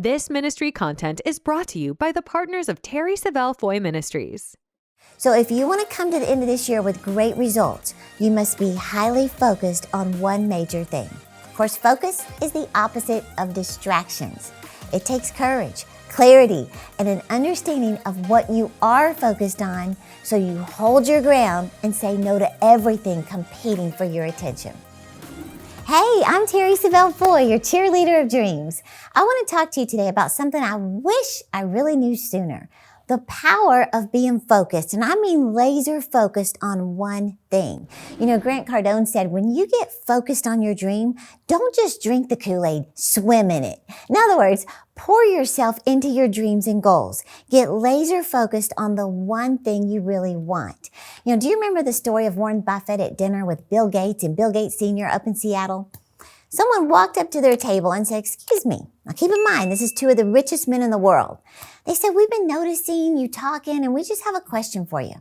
This ministry content is brought to you by the partners of terrisavellefoy Ministries. So if you want to come to the end of this year with great results, you must be highly focused on one major thing. Of course, focus is the opposite of distractions. It takes courage, clarity, and an understanding of what you are focused on so you hold your ground and say no to everything competing for your attention. Hey, I'm terrisavellefoy, your cheerleader of dreams. I want to talk to you today about something I wish I really knew sooner. The power of being focused, and I mean laser focused on one thing. You know, Grant Cardone said, when you get focused on your dream, don't just drink the Kool-Aid, swim in it. In other words, pour yourself into your dreams and goals. Get laser focused on the one thing you really want. You know, do you remember the story of Warren Buffett at dinner with Bill Gates and Bill Gates Sr. up in Seattle? Someone walked up to their table and said, "Excuse me." Now keep in mind, this is two of the richest men in the world. They said, "We've been noticing you talking and we just have a question for you.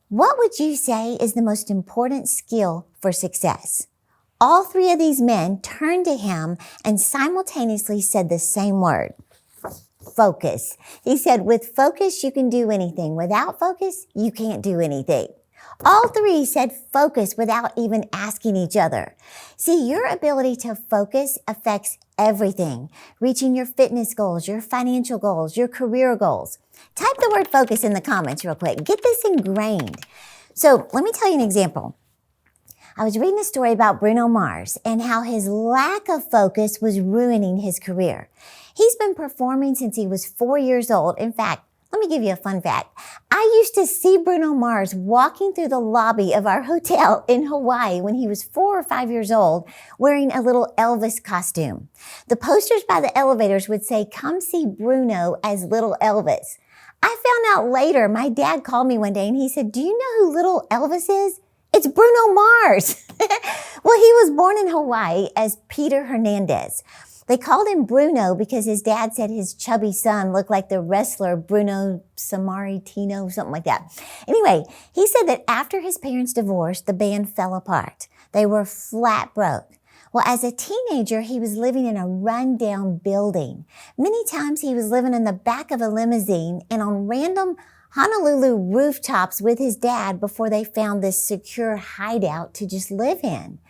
What would you say is the most important skill for success?" All three of these men turned to him and simultaneously said the same word: focus. He said, with focus, you can do anything. Without focus, you can't do anything. All three said focus without even asking each other. See, your ability to focus affects everything. Reaching your fitness goals, your financial goals, your career goals. Type the word focus in the comments real quick. Get this ingrained. So let me tell you an example. I was reading a story about Bruno Mars and how his lack of focus was ruining his career. He's been performing since he was 4 years old. In fact, let me give you a fun fact. I used to see Bruno Mars walking through the lobby of our hotel in Hawaii when he was 4 or 5 years old, wearing a little Elvis costume. The posters by the elevators would say, "Come see Bruno as little Elvis." I found out later, my dad called me one day and he said, "Do you know who little Elvis is? It's Bruno Mars." Well, he was born in Hawaii as Peter Hernandez. They called him Bruno because his dad said his chubby son looked like the wrestler Bruno Sammartino, something like that. Anyway, he said that after his parents divorced, the band fell apart. They were flat broke. Well, as a teenager, he was living in a rundown building. Many times he was living in the back of a limousine and on random Honolulu rooftops with his dad before they found this secure hideout to just live in.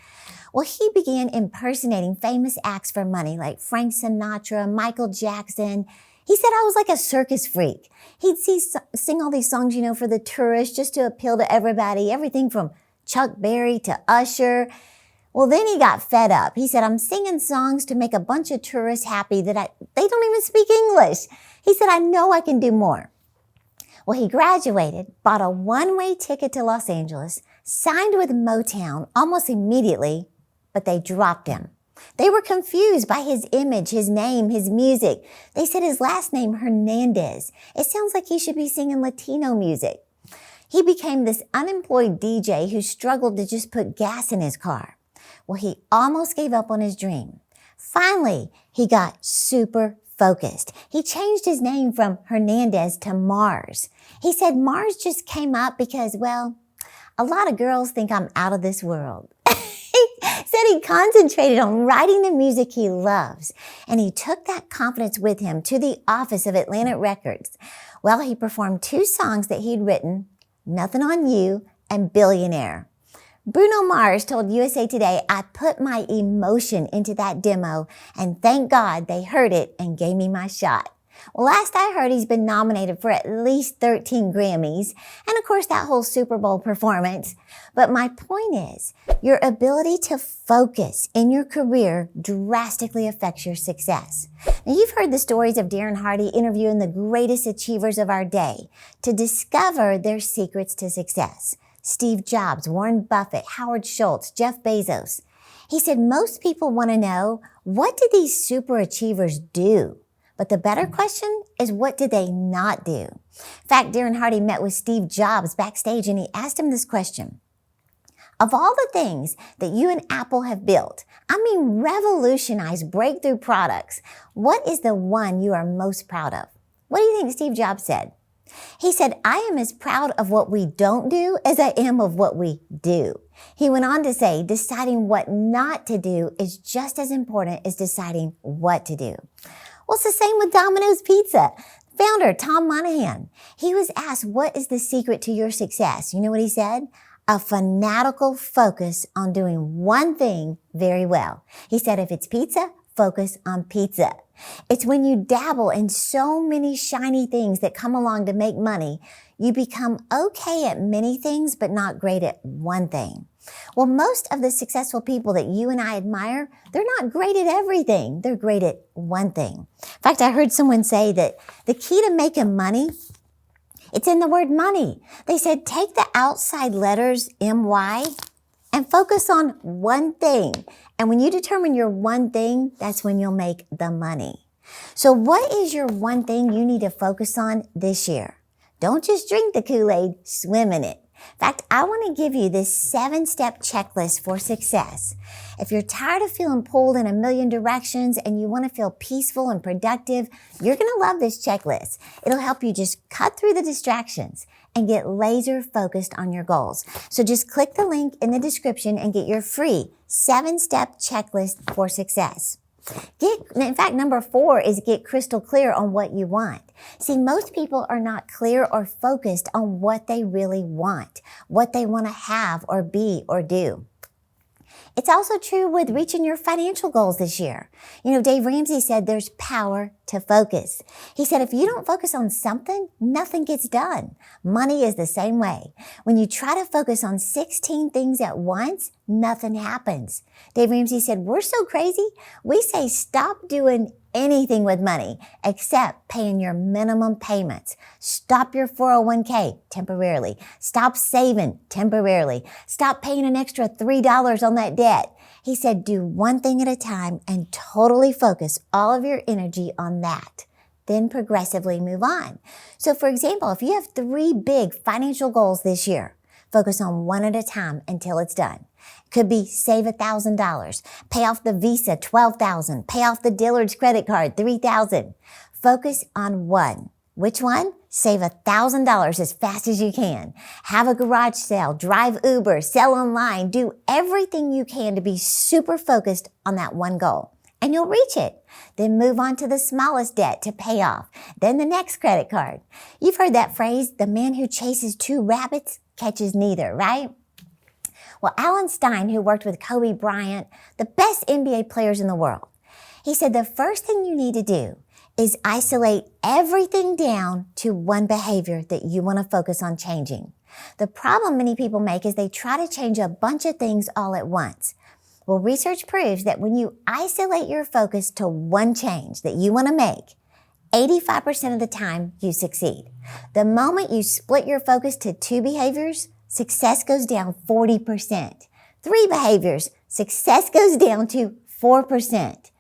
Well, he began impersonating famous acts for money like Frank Sinatra, Michael Jackson. He said, "I was like a circus freak." He'd sing all these songs, for the tourists just to appeal to everybody, everything from Chuck Berry to Usher. Well, then he got fed up. He said, "I'm singing songs to make a bunch of tourists happy they don't even speak English." He said, "I know I can do more." Well, he graduated, bought a one-way ticket to Los Angeles, signed with Motown almost immediately, but they dropped him. They were confused by his image, his name, his music. They said his last name, Hernandez. It sounds like he should be singing Latino music. He became this unemployed DJ who struggled to just put gas in his car. Well, he almost gave up on his dream. Finally, he got super focused. He changed his name from Hernandez to Mars. He said Mars just came up because, well, a lot of girls think I'm out of this world. Said he concentrated on writing the music he loves, and he took that confidence with him to the office of Atlantic Records. Well, he performed 2 songs that he'd written, "Nothing on You" and "Billionaire." Bruno Mars told USA Today, "I put my emotion into that demo, and thank God they heard it and gave me my shot." Well, last I heard, he's been nominated for at least 13 Grammys, and of course that whole Super Bowl performance. But my point is, your ability to focus in your career drastically affects your success. Now, you've heard the stories of Darren Hardy interviewing the greatest achievers of our day to discover their secrets to success. Steve Jobs, Warren Buffett, Howard Schultz, Jeff Bezos. He said most people want to know, what did these super achievers do? But the better question is, what did they not do? In fact, Darren Hardy met with Steve Jobs backstage and he asked him this question: of all the things that you and Apple have built, I mean revolutionized breakthrough products, what is the one you are most proud of? What do you think Steve Jobs said? He said, "I am as proud of what we don't do as I am of what we do." He went on to say, deciding what not to do is just as important as deciding what to do. Well, it's the same with Domino's Pizza. Founder Tom Monahan, he was asked, what is the secret to your success? You know what he said? A fanatical focus on doing one thing very well. He said, if it's pizza, focus on pizza. It's when you dabble in so many shiny things that come along to make money, you become okay at many things, but not great at one thing. Well, most of the successful people that you and I admire, they're not great at everything. They're great at one thing. In fact, I heard someone say that the key to making money, it's in the word money. They said, take the outside letters, M-Y, and focus on one thing. And when you determine your one thing, that's when you'll make the money. So what is your one thing you need to focus on this year? Don't just drink the Kool-Aid, swim in it. In fact, I want to give you this 7-step checklist for success. If you're tired of feeling pulled in a million directions and you want to feel peaceful and productive, you're going to love this checklist. It'll help you just cut through the distractions and get laser focused on your goals. So just click the link in the description and get your free 7-step checklist for success. In fact, number 4 is get crystal clear on what you want. See, most people are not clear or focused on what they really want, what they want to have or be or do. It's also true with reaching your financial goals this year. You know, Dave Ramsey said there's power to focus. He said if you don't focus on something, nothing gets done. Money is the same way. When you try to focus on 16 things at once, nothing happens. Dave Ramsey said, we're so crazy, we say stop doing anything with money except paying your minimum payments. Stop your 401k temporarily. Stop saving temporarily. Stop paying an extra $3 on that debt. He said, do one thing at a time and totally focus all of your energy on that. Then progressively move on. So for example, if you have 3 big financial goals this year, focus on one at a time until it's done. Could be save $1,000, pay off the Visa, $12,000, pay off the Dillard's credit card, $3,000. Focus on one. Which one? Save $1,000 as fast as you can. Have a garage sale, drive Uber, sell online, do everything you can to be super focused on that one goal. And you'll reach it. Then move on to the smallest debt to pay off. Then the next credit card. You've heard that phrase, the man who chases 2 rabbits catches neither, right? Well, Alan Stein, who worked with Kobe Bryant, the best NBA players in the world, he said the first thing you need to do is isolate everything down to one behavior that you want to focus on changing. The problem many people make is they try to change a bunch of things all at once. Well, research proves that when you isolate your focus to one change that you want to make, 85% of the time you succeed. The moment you split your focus to 2 behaviors, success goes down 40%. 3 behaviors, success goes down to 4%.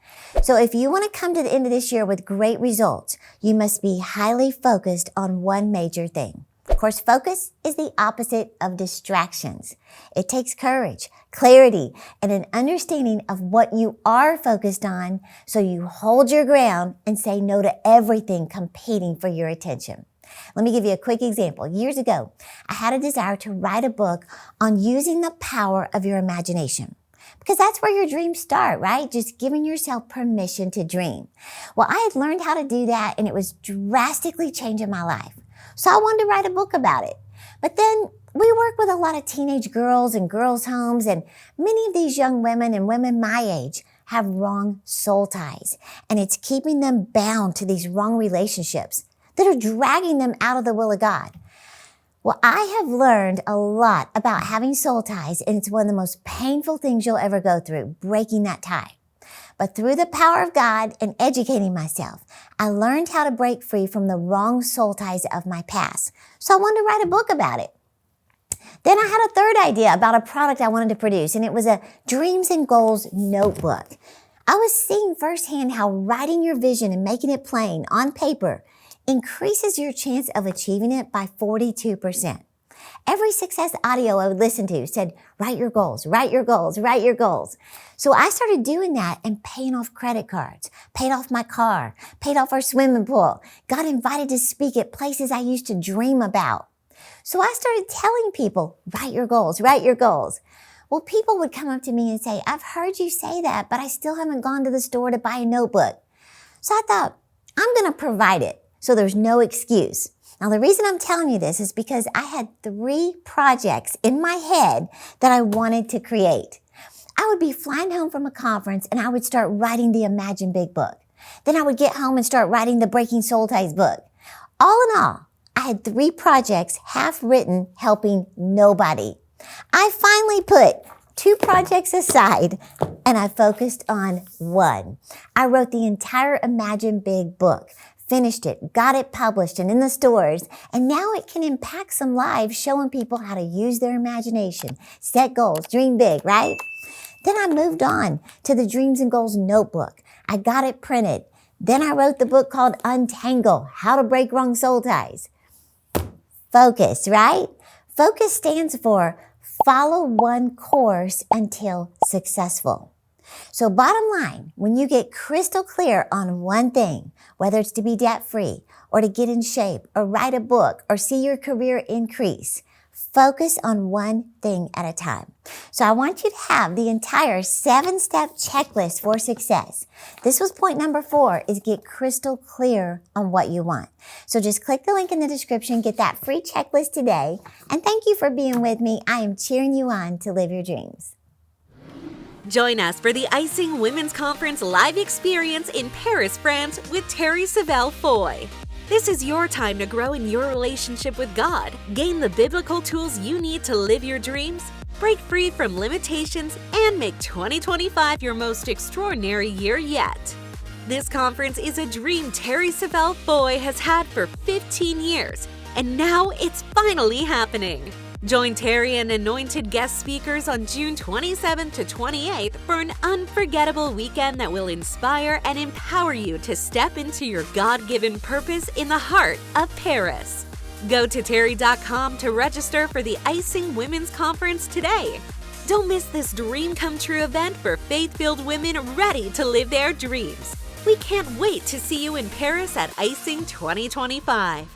So if you want to come to the end of this year with great results, you must be highly focused on one major thing. Of course, focus is the opposite of distractions. It takes courage, clarity, and an understanding of what you are focused on so you hold your ground and say no to everything competing for your attention. Let me give you a quick example. Years ago, I had a desire to write a book on using the power of your imagination. Because that's where your dreams start, right? Just giving yourself permission to dream. Well, I had learned how to do that and it was drastically changing my life. So I wanted to write a book about it. But then we work with a lot of teenage girls and girls' homes, and many of these young women and women my age have wrong soul ties. And it's keeping them bound to these wrong relationships that are dragging them out of the will of God. Well, I have learned a lot about having soul ties, and it's one of the most painful things you'll ever go through, breaking that tie. But through the power of God and educating myself, I learned how to break free from the wrong soul ties of my past. So I wanted to write a book about it. Then I had a third idea about a product I wanted to produce, and it was a Dreams and Goals notebook. I was seeing firsthand how writing your vision and making it plain on paper increases your chance of achieving it by 42%. Every success audio I would listen to said, write your goals, write your goals, write your goals. So I started doing that and paying off credit cards, paid off my car, paid off our swimming pool, got invited to speak at places I used to dream about. So I started telling people, write your goals, write your goals. Well, people would come up to me and say, I've heard you say that, but I still haven't gone to the store to buy a notebook. So I thought, I'm going to provide it so there's no excuse. Now, the reason I'm telling you this is because I had 3 projects in my head that I wanted to create. I would be flying home from a conference and I would start writing the Imagine Big book. Then I would get home and start writing the Breaking Soul Ties book. All in all, I had 3 projects half written helping nobody. I finally put 2 projects aside and I focused on 1. I wrote the entire Imagine Big book, finished it, got it published and in the stores, and now it can impact some lives showing people how to use their imagination, set goals, dream big, right? Then I moved on to the Dreams and Goals notebook. I got it printed. Then I wrote the book called Untangle, How to Break Wrong Soul Ties. Focus, right? Focus stands for follow one course until successful. So bottom line, when you get crystal clear on one thing, whether it's to be debt-free or to get in shape or write a book or see your career increase, focus on one thing at a time. So I want you to have the entire 7-step checklist for success. This was point number 4, is get crystal clear on what you want. So just click the link in the description, get that free checklist today. And thank you for being with me. I am cheering you on to live your dreams. Join us for the Icing Women's Conference live experience in Paris, France with terrisavellefoy. This is your time to grow in your relationship with God, gain the biblical tools you need to live your dreams, break free from limitations, and make 2025 your most extraordinary year yet. This conference is a dream terrisavellefoy has had for 15 years, and now it's finally happening. Join Terry and anointed guest speakers on June 27th to 28th for an unforgettable weekend that will inspire and empower you to step into your God-given purpose in the heart of Paris. Go to terry.com to register for the Icing Women's Conference today. Don't miss this dream-come-true event for faith-filled women ready to live their dreams. We can't wait to see you in Paris at Icing 2025.